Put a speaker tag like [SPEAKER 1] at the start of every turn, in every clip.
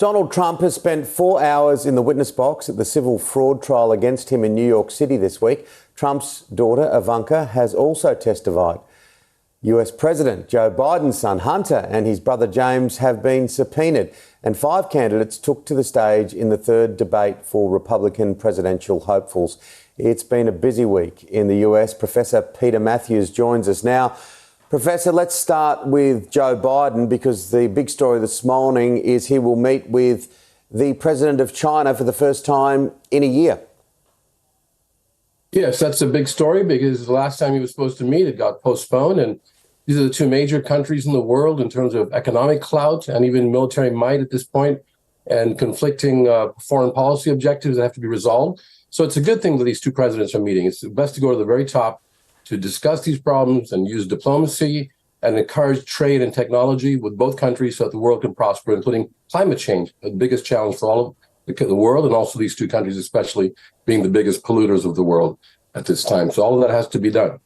[SPEAKER 1] Donald Trump has spent 4 hours in the witness box at the civil fraud trial against him in New York City this week. Trump's daughter, Ivanka, has also testified. US President Joe Biden's son, Hunter, and his brother James have been subpoenaed, and 5 candidates took to the stage in the third debate for Republican presidential hopefuls. It's been a busy week in the US. Professor Peter Matthews joins us now. Professor, let's start with Joe Biden, because the big story this morning is he will meet with the president of China for the first time in a year.
[SPEAKER 2] Yes, that's a big story because the last time he was supposed to meet, it got postponed. And these are the two major countries in the world in terms of economic clout and even military might at this point, and conflicting foreign policy objectives that have to be resolved. So it's a good thing that these two presidents are meeting. It's best to go to the very top to discuss these problems and use diplomacy and encourage trade and technology with both countries so that the world can prosper, including climate change, the biggest challenge for all of the world, and also these two countries especially being the biggest polluters of the world at this time. So all of that has to be done.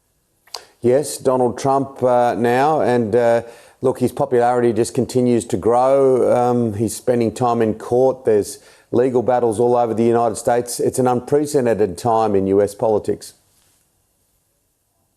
[SPEAKER 1] Yes, Donald Trump now, and look, his popularity just continues to grow. He's spending time in court. There's legal battles all over the United States. It's an unprecedented time in US politics.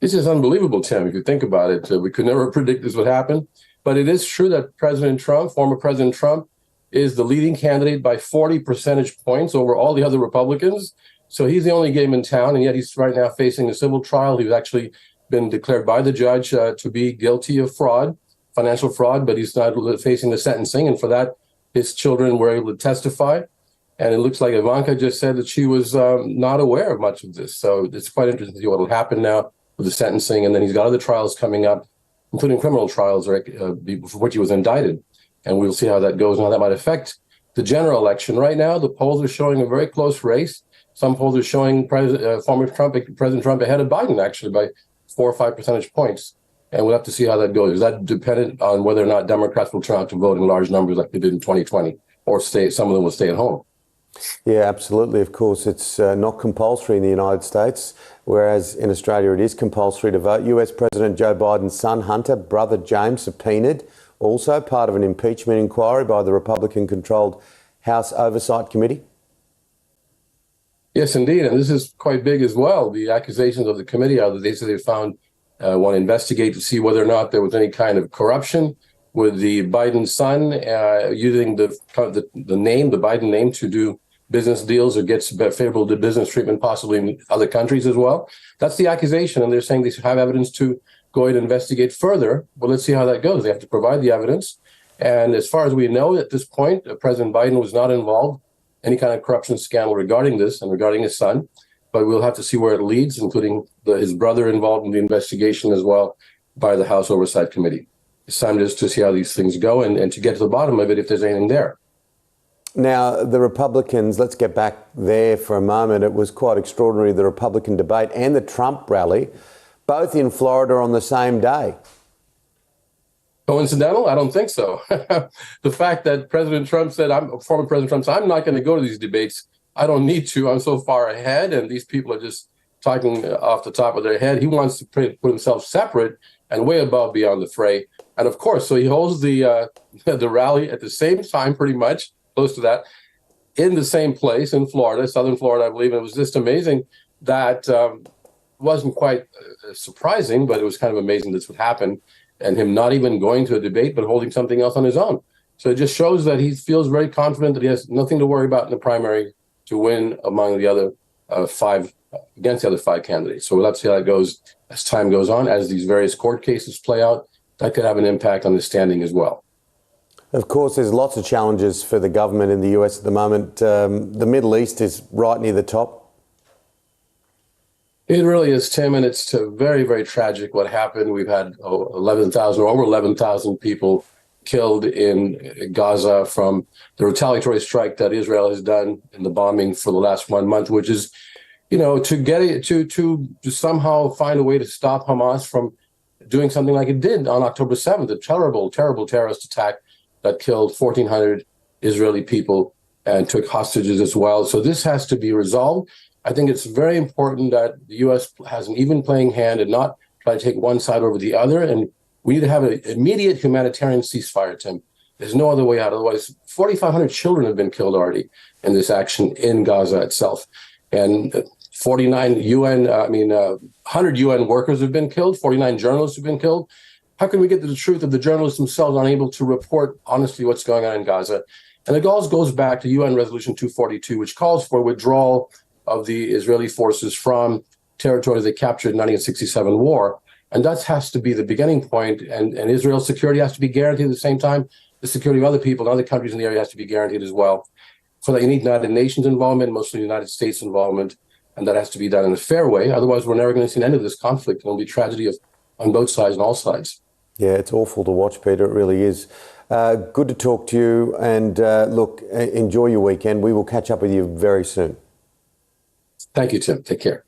[SPEAKER 2] This is unbelievable, Tim, if you think about it. We could never predict this would happen. But it is true that President Trump, former President Trump, is the leading candidate by 40 percentage points over all the other Republicans. So he's the only game in town, and yet he's right now facing a civil trial. He's actually been declared by the judge to be guilty of fraud, financial fraud, but he's not facing the sentencing. And for that, his children were able to testify. And it looks like Ivanka just said that she was not aware of much of this. So it's quite interesting to see what will happen now with the sentencing. And then he's got other trials coming up, including criminal trials for which he was indicted. And we'll see how that goes and how that might affect the general election. Right now, the polls are showing a very close race. Some polls are showing President Trump ahead of Biden, actually, by 4 or 5 percentage points. And we'll have to see how that goes. Is that dependent on whether or not Democrats will turn out to vote in large numbers like they did in 2020, or some of them will stay at home?
[SPEAKER 1] Yeah, absolutely. Of course, it's not compulsory in the United States, whereas in Australia it is compulsory to vote. US President Joe Biden's son, Hunter, brother James, subpoenaed, also part of an impeachment inquiry by the Republican-controlled House Oversight Committee.
[SPEAKER 2] Yes, indeed. And this is quite big as well. The accusations of the committee are that they say they want to investigate to see whether or not there was any kind of corruption with the Biden son using the Biden name to do business deals or gets favorable to business treatment, possibly in other countries as well. That's the accusation. And they're saying they have evidence to go ahead and investigate further. But let's see how that goes. They have to provide the evidence. And as far as we know at this point, President Biden was not involved in any kind of corruption scandal regarding this and regarding his son. But we'll have to see where it leads, including his brother involved in the investigation as well by the House Oversight Committee. It's time just to see how these things go and to get to the bottom of it if there's anything there.
[SPEAKER 1] Now, the Republicans, let's get back there for a moment. It was quite extraordinary, the Republican debate and the Trump rally, both in Florida on the same day.
[SPEAKER 2] Coincidental? I don't think so. The fact that President Trump said, former President Trump said, I'm not going to go to these debates. I don't need to. I'm so far ahead. And these people are just talking off the top of their head. He wants to put himself separate and way above beyond the fray. And of course, so he holds the rally at the same time, pretty much, close to that, in the same place in Florida, southern Florida, I believe. And it was just amazing that wasn't quite surprising, but it was kind of amazing this would happen. And him not even going to a debate, but holding something else on his own. So it just shows that he feels very confident that he has nothing to worry about in the primary to win among the other against the other 5 candidates. So we'll have to see how that goes as time goes on, as these various court cases play out. That could have an impact on his standing as well.
[SPEAKER 1] Of course, there's lots of challenges for the government in the US at the moment. The Middle East is right near the top.
[SPEAKER 2] It really is, Tim, and it's very, very tragic what happened. We've had over 11,000 people killed in Gaza from the retaliatory strike that Israel has done in the bombing for the last 1 month, which is, to get it to somehow find a way to stop Hamas from doing something like it did on October 7th, a terrible, terrible terrorist attack that killed 1,400 Israeli people and took hostages as well. So this has to be resolved. I think it's very important that the U.S. has an even playing hand and not try to take one side over the other. And we need to have an immediate humanitarian ceasefire, Tim. There's no other way out. Otherwise, 4,500 children have been killed already in this action in Gaza itself. And 100 UN workers have been killed, 49 journalists have been killed. How can we get to the truth if the journalists themselves aren't able to report honestly what's going on in Gaza? And it all goes back to UN Resolution 242, which calls for withdrawal of the Israeli forces from territories they captured in 1967 war. And that has to be the beginning point. And Israel's security has to be guaranteed at the same time. The security of other people and other countries in the area has to be guaranteed as well. For that, you need United Nations involvement, mostly United States involvement, and that has to be done in a fair way. Otherwise, we're never going to see an end of this conflict. It'll be tragedy on both sides and all sides.
[SPEAKER 1] Yeah, it's awful to watch, Peter. It really is. Good to talk to you. And look, enjoy your weekend. We will catch up with you very soon.
[SPEAKER 2] Thank you, Tim. Take care.